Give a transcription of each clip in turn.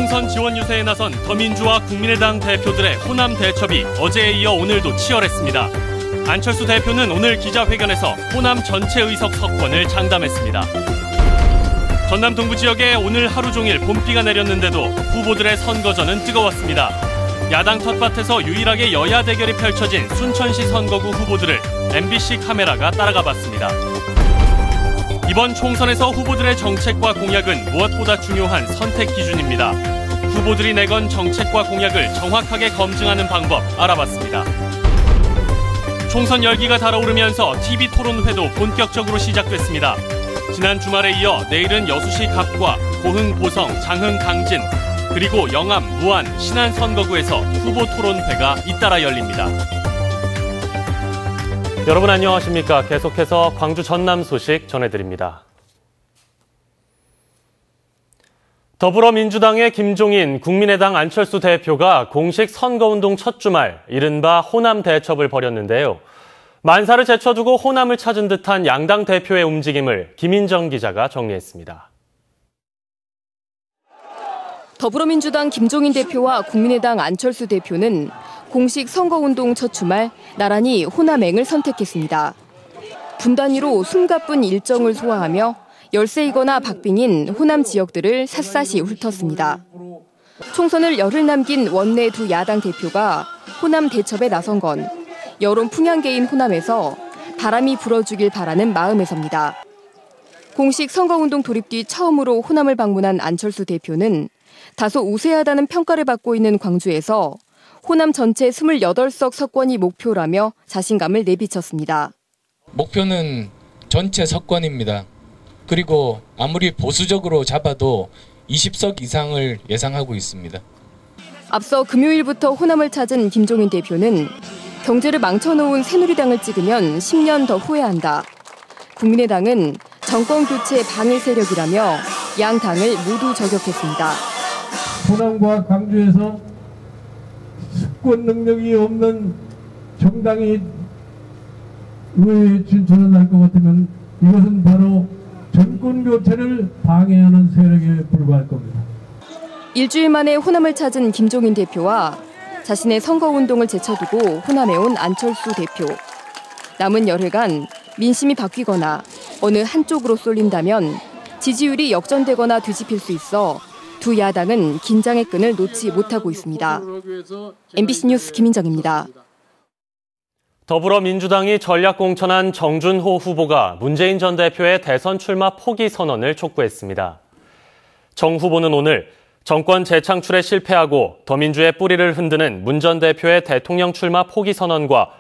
총선 지원 유세에 나선 더민주와 국민의당 대표들의 호남 대첩이 어제에 이어 오늘도 치열했습니다. 안철수 대표는 오늘 기자회견에서 호남 전체 의석 석권을 장담했습니다. 전남 동부 지역에 오늘 하루 종일 봄비가 내렸는데도 후보들의 선거전은 뜨거웠습니다. 야당 텃밭에서 유일하게 여야 대결이 펼쳐진 순천시 선거구 후보들을 MBC 카메라가 따라가 봤습니다. 이번 총선에서 후보들의 정책과 공약은 무엇보다 중요한 선택 기준입니다. 후보들이 내건 정책과 공약을 정확하게 검증하는 방법 알아봤습니다. 총선 열기가 달아오르면서 TV 토론회도 본격적으로 시작됐습니다. 지난 주말에 이어 내일은 여수시 갑과, 고흥 보성, 장흥 강진, 그리고 영암, 무안, 신안 선거구에서 후보 토론회가 잇따라 열립니다. 여러분 안녕하십니까? 계속해서 광주 전남 소식 전해드립니다. 더불어민주당의 김종인, 국민의당 안철수 대표가 공식 선거운동 첫 주말 이른바 호남 대첩을 벌였는데요. 만사를 제쳐두고 호남을 찾은 듯한 양당 대표의 움직임을 김인정 기자가 정리했습니다. 더불어민주당 김종인 대표와 국민의당 안철수 대표는 공식 선거운동 첫 주말 나란히 호남행을 선택했습니다. 분 단위로 숨가쁜 일정을 소화하며 열세이거나 박빙인 호남 지역들을 샅샅이 훑었습니다. 총선을 열흘 남긴 원내 두 야당 대표가 호남 대첩에 나선 건 여론 풍향계인 호남에서 바람이 불어주길 바라는 마음에서입니다. 공식 선거운동 돌입 뒤 처음으로 호남을 방문한 안철수 대표는 다소 우세하다는 평가를 받고 있는 광주에서 호남 전체 28석 석권이 목표라며 자신감을 내비쳤습니다. 목표는 전체 석권입니다. 그리고 아무리 보수적으로 잡아도 20석 이상을 예상하고 있습니다. 앞서 금요일부터 호남을 찾은 김종인 대표는 경제를 망쳐놓은 새누리당을 찍으면 10년 더 후회한다. 국민의당은 정권 교체 방해 세력이라며 양 당을 모두 저격했습니다. 호남과 광주에서 수권 능력이 없는 정당이 의회에 진출할 것 같으면 이것은 바로 정권 교체를 방해하는 세력에 불과할 겁니다. 일주일 만에 호남을 찾은 김종인 대표와 자신의 선거운동을 제쳐두고 호남에 온 안철수 대표. 남은 열흘간 민심이 바뀌거나 어느 한쪽으로 쏠린다면 지지율이 역전되거나 뒤집힐 수 있어 두 야당은 긴장의 끈을 놓지 못하고 있습니다. MBC 뉴스 김인정입니다. 더불어민주당이 전략 공천한 정준호 후보가 문재인 전 대표의 대선 출마 포기 선언을 촉구했습니다. 정 후보는 오늘 정권 재창출에 실패하고 더민주의 뿌리를 흔드는 문 전 대표의 대통령 출마 포기 선언과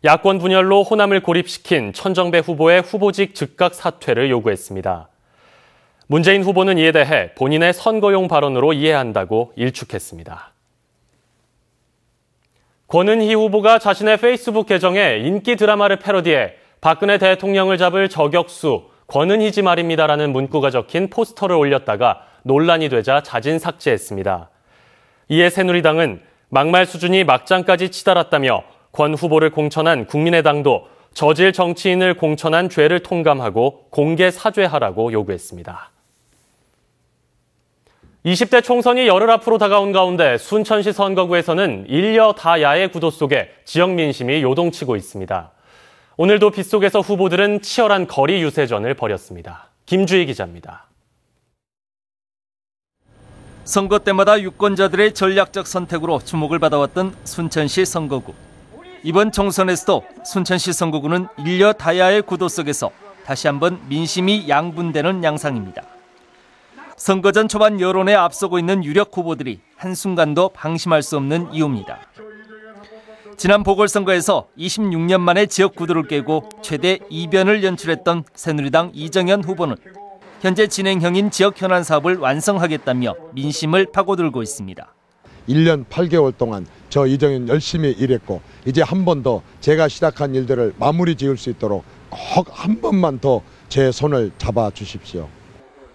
야권 분열로 호남을 고립시킨 천정배 후보의 후보직 즉각 사퇴를 요구했습니다. 문재인 후보는 이에 대해 본인의 선거용 발언으로 이해한다고 일축했습니다. 권은희 후보가 자신의 페이스북 계정에 인기 드라마를 패러디해 박근혜 대통령을 잡을 저격수 권은희지 말입니다라는 문구가 적힌 포스터를 올렸다가 논란이 되자 자진 삭제했습니다. 이에 새누리당은 막말 수준이 막장까지 치달았다며 권 후보를 공천한 국민의당도 저질 정치인을 공천한 죄를 통감하고 공개 사죄하라고 요구했습니다. 20대 총선이 열흘 앞으로 다가온 가운데 순천시 선거구에서는 일여 다야의 구도 속에 지역 민심이 요동치고 있습니다. 오늘도 빗속에서 후보들은 치열한 거리 유세전을 벌였습니다. 김주희 기자입니다. 선거 때마다 유권자들의 전략적 선택으로 주목을 받아왔던 순천시 선거구. 이번 총선에서도 순천시 선거구는 일여 다야의 구도 속에서 다시 한번 민심이 양분되는 양상입니다. 선거전 초반 여론에 앞서고 있는 유력 후보들이 한순간도 방심할 수 없는 이유입니다. 지난 보궐선거에서 26년 만에 지역구도를 깨고 최대 이변을 연출했던 새누리당 이정현 후보는 현재 진행형인 지역 현안 사업을 완성하겠다며 민심을 파고들고 있습니다. 1년 8개월 동안 저 이정현 열심히 일했고 이제 한 번 더 제가 시작한 일들을 마무리 지을 수 있도록 꼭 한 번만 더 제 손을 잡아 주십시오.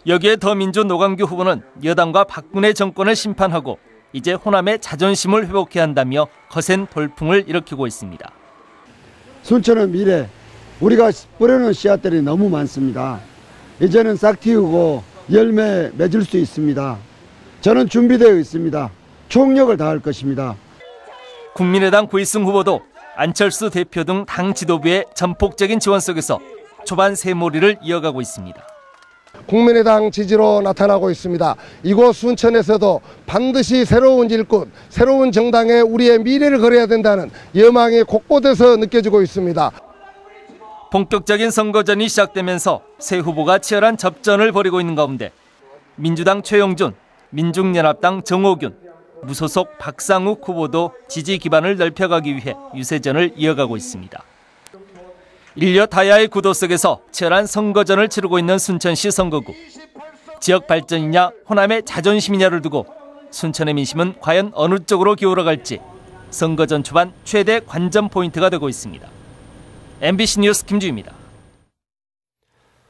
여기에 더민주 노광규 후보는 여당과 박근혜 정권을 심판하고 이제 호남의 자존심을 회복해야 한다며 거센 돌풍을 일으키고 있습니다. 순천의 미래, 우리가 뿌려놓은 씨앗들이 너무 많습니다. 이제는 싹 틔우고 열매 맺을 수 있습니다. 저는 준비되어 있습니다. 총력을 다할 것입니다. 국민의당 고이승 후보도 안철수 대표 등 당 지도부의 전폭적인 지원 속에서 초반 새몰이를 이어가고 있습니다. 국민의당 지지로 나타나고 있습니다. 이곳 순천에서도 반드시 새로운 일꾼, 새로운 정당에 우리의 미래를 걸어야 된다는 여망이 곳곳에서 느껴지고 있습니다. 본격적인 선거전이 시작되면서 새 후보가 치열한 접전을 벌이고 있는 가운데 민주당 최영준, 민중연합당 정호균, 무소속 박상욱 후보도 지지 기반을 넓혀가기 위해 유세전을 이어가고 있습니다. 인류 다야의 구도 속에서 치열한 선거전을 치르고 있는 순천시 선거구. 지역 발전이냐 호남의 자존심이냐를 두고 순천의 민심은 과연 어느 쪽으로 기울어갈지 선거전 초반 최대 관전 포인트가 되고 있습니다. MBC 뉴스 김주희입니다.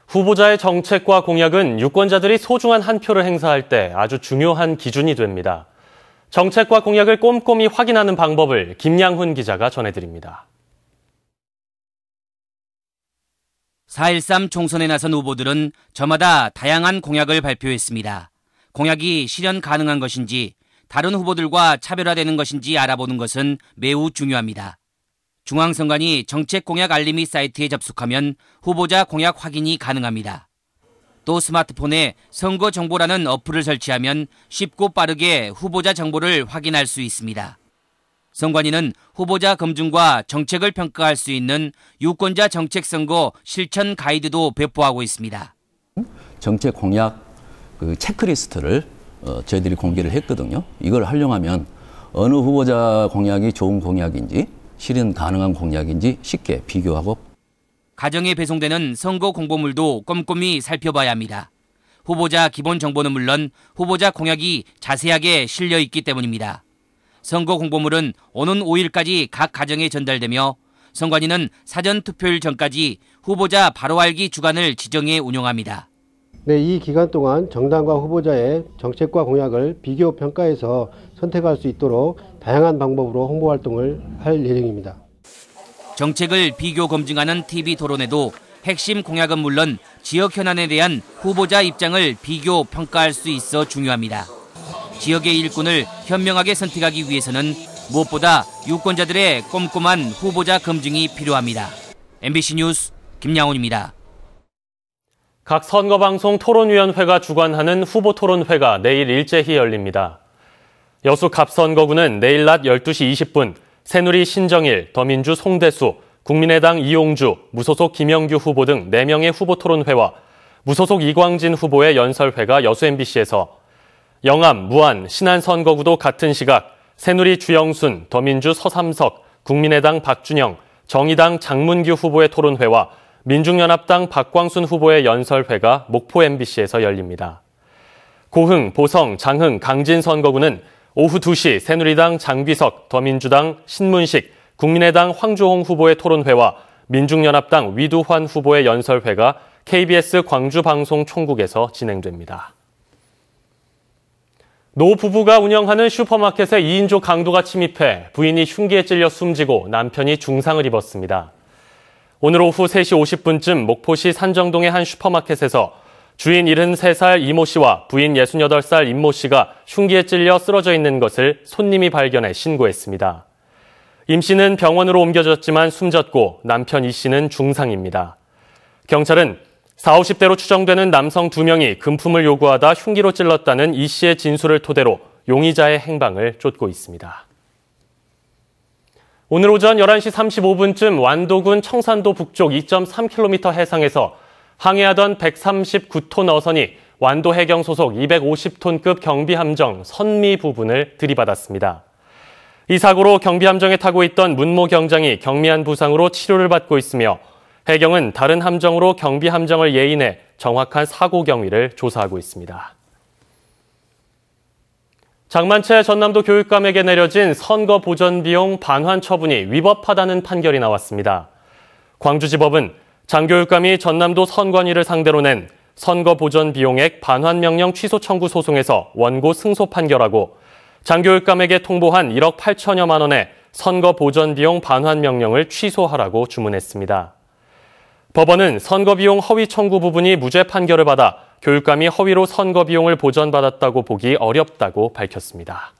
후보자의 정책과 공약은 유권자들이 소중한 한 표를 행사할 때 아주 중요한 기준이 됩니다. 정책과 공약을 꼼꼼히 확인하는 방법을 김양훈 기자가 전해드립니다. 4.13 총선에 나선 후보들은 저마다 다양한 공약을 발표했습니다. 공약이 실현 가능한 것인지, 다른 후보들과 차별화되는 것인지 알아보는 것은 매우 중요합니다. 중앙선관위 정책공약 알림이 사이트에 접속하면 후보자 공약 확인이 가능합니다. 또 스마트폰에 선거정보라는 어플을 설치하면 쉽고 빠르게 후보자 정보를 확인할 수 있습니다. 선관위는 후보자 검증과 정책을 평가할 수 있는 유권자 정책선거 실천 가이드도 배포하고 있습니다. 정책 공약 체크리스트를 저희들이 공개를 했거든요. 이걸 활용하면 어느 후보자 공약이 좋은 공약인지 실현 가능한 공약인지 쉽게 비교하고 가정에 배송되는 선거 공보물도 꼼꼼히 살펴봐야 합니다. 후보자 기본 정보는 물론 후보자 공약이 자세하게 실려 있기 때문입니다. 선거 공보물은 오는 5일까지 각 가정에 전달되며 선관위는 사전 투표일 전까지 후보자 바로 알기 주간을 지정해 운영합니다. 네, 이 기간 동안 정당과 후보자의 정책과 공약을 비교 평가해서 선택할 수 있도록 다양한 방법으로 홍보 활동을 할 예정입니다. 정책을 비교 검증하는 TV 토론에도 핵심 공약은 물론 지역 현안에 대한 후보자 입장을 비교 평가할 수 있어 중요합니다. 지역의 일꾼을 현명하게 선택하기 위해서는 무엇보다 유권자들의 꼼꼼한 후보자 검증이 필요합니다. MBC 뉴스 김양훈입니다. 각 선거방송 토론위원회가 주관하는 후보토론회가 내일 일제히 열립니다. 여수 갑선거구는 내일 낮 12시 20분 새누리 신정일, 더민주 송대수, 국민의당 이용주, 무소속 김영규 후보 등 4명의 후보토론회와 무소속 이광진 후보의 연설회가 여수 MBC에서, 영암, 무안, 신안 선거구도 같은 시각 새누리 주영순, 더민주 서삼석, 국민의당 박준영, 정의당 장문규 후보의 토론회와 민중연합당 박광순 후보의 연설회가 목포 MBC에서 열립니다. 고흥, 보성, 장흥, 강진 선거구는 오후 2시 새누리당 장귀석, 더민주당 신문식, 국민의당 황주홍 후보의 토론회와 민중연합당 위두환 후보의 연설회가 KBS 광주방송총국에서 진행됩니다. 노 부부가 운영하는 슈퍼마켓에 2인조 강도가 침입해 부인이 흉기에 찔려 숨지고 남편이 중상을 입었습니다. 오늘 오후 3시 50분쯤 목포시 산정동의 한 슈퍼마켓에서 주인 73살 이모 씨와 부인 68살 임모 씨가 흉기에 찔려 쓰러져 있는 것을 손님이 발견해 신고했습니다. 임 씨는 병원으로 옮겨졌지만 숨졌고 남편 이 씨는 중상입니다. 경찰은 40, 50대로 추정되는 남성 2명이 금품을 요구하다 흉기로 찔렀다는 이 씨의 진술을 토대로 용의자의 행방을 쫓고 있습니다. 오늘 오전 11시 35분쯤 완도군 청산도 북쪽 2.3km 해상에서 항해하던 139톤 어선이 완도 해경 소속 250톤급 경비함정 선미 부분을 들이받았습니다. 이 사고로 경비함정에 타고 있던 문모 경장이 경미한 부상으로 치료를 받고 있으며 해경은 다른 함정으로 경비함정을 예인해 정확한 사고 경위를 조사하고 있습니다. 장만채 전남도 교육감에게 내려진 선거 보전 비용 반환 처분이 위법하다는 판결이 나왔습니다. 광주지법은 장 교육감이 전남도 선관위를 상대로 낸 선거 보전 비용액 반환 명령 취소 청구 소송에서 원고 승소 판결하고 장 교육감에게 통보한 1억 8천여만 원의 선거 보전 비용 반환 명령을 취소하라고 주문했습니다. 법원은 선거비용 허위 청구 부분이 무죄 판결을 받아 교육감이 허위로 선거비용을 보전받았다고 보기 어렵다고 밝혔습니다.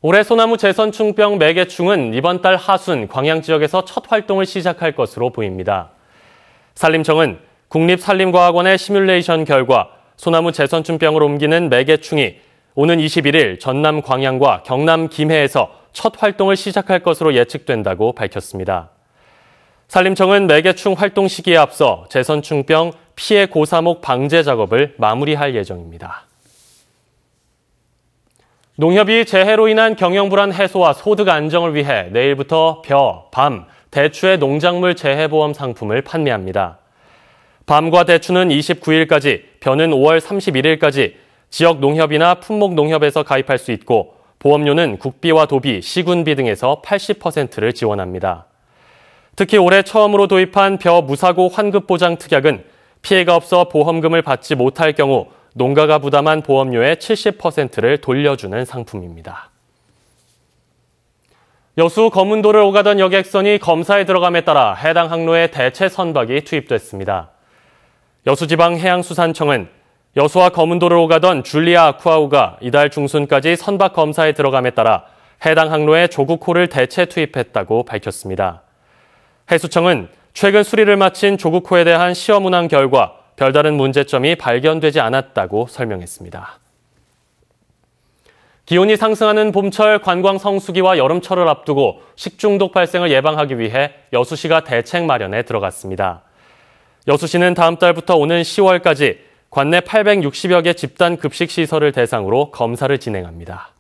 올해 소나무 제선충병 매개충은 이번 달 하순 광양 지역에서 첫 활동을 시작할 것으로 보입니다. 산림청은 국립산림과학원의 시뮬레이션 결과 소나무 제선충병을 옮기는 매개충이 오는 21일 전남 광양과 경남 김해에서 첫 활동을 시작할 것으로 예측된다고 밝혔습니다. 산림청은 매개충 활동 시기에 앞서 제선충병 피해 고사목 방제 작업을 마무리할 예정입니다. 농협이 재해로 인한 경영불안 해소와 소득 안정을 위해 내일부터 벼, 밤, 대추의 농작물 재해보험 상품을 판매합니다. 밤과 대추는 29일까지, 벼는 5월 31일까지 지역 농협이나 품목 농협에서 가입할 수 있고 보험료는 국비와 도비, 시군비 등에서 80%를 지원합니다. 특히 올해 처음으로 도입한 벼 무사고 환급보장 특약은 피해가 없어 보험금을 받지 못할 경우 농가가 부담한 보험료의 70%를 돌려주는 상품입니다. 여수 거문도를 오가던 여객선이 검사에 들어감에 따라 해당 항로에 대체 선박이 투입됐습니다. 여수지방해양수산청은 여수와 거문도를 오가던 줄리아 아쿠아우가 이달 중순까지 선박 검사에 들어감에 따라 해당 항로에 조국호를 대체 투입했다고 밝혔습니다. 해수청은 최근 수리를 마친 조국호에 대한 시험 운항 결과 별다른 문제점이 발견되지 않았다고 설명했습니다. 기온이 상승하는 봄철 관광 성수기와 여름철을 앞두고 식중독 발생을 예방하기 위해 여수시가 대책 마련에 들어갔습니다. 여수시는 다음 달부터 오는 10월까지 관내 860여 개 집단 급식 시설을 대상으로 검사를 진행합니다.